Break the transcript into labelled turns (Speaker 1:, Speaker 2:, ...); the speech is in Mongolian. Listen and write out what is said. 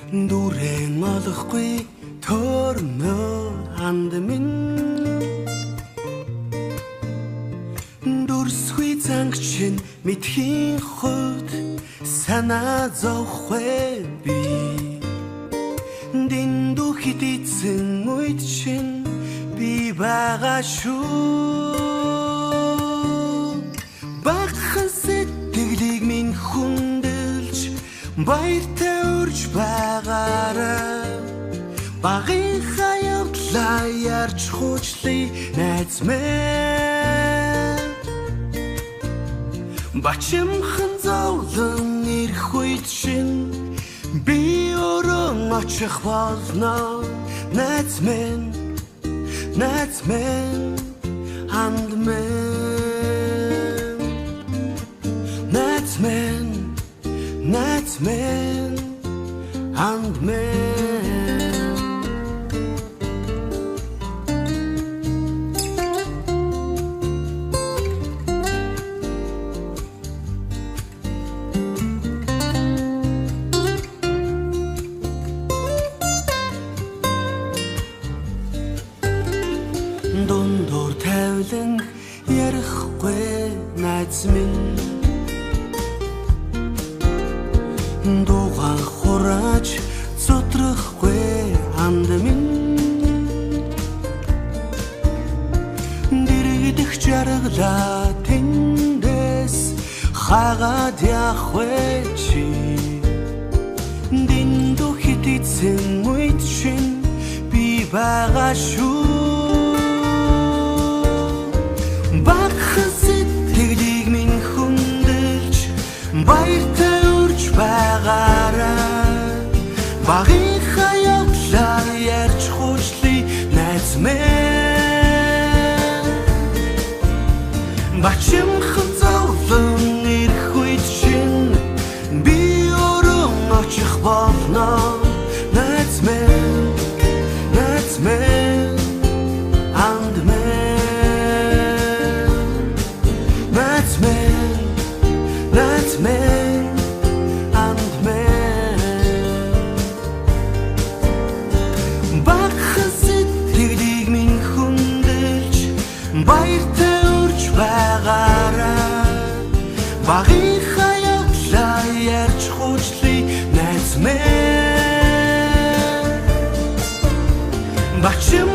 Speaker 1: Дүрэн олохгүй төрмөө ханд минь дүрсгүй зангчин мэдхийн хувьд санаа зовхгүй би дэндүү хитээсэн үед чинь би байгаа шүү багхан сэтгэлийг минь хүндэлж баяртай урьж байгаараа багын хаявдлаа ярьж хуучлыг найз минь бачимхан зовлон ирэх үед чинь би өрөн очих болно найз минь ханд минь найз минь hand min Дундуур тавилан ярихгүй найз минь дугаан хурааж зодрахгүй ханд минь дэрэгдэх жаргалаа тэндээс хагаад явахгүй чи дэндүү хитээсэн үед чинь би байгаа шүү багхан сэтгэлийг минь хүндэлж баяртай урьж байгаараа багын хаявдлаа ярьж хуучлыг найз минь бачимхан зовлон ирэх үед чинь би өрөн очих болно найз минь hand min hand min багхан сэтгэлийг минь хүндэлж баяртай урьж байгаараа багын хаявдлаа ярьж хуучлыг найз минь бачим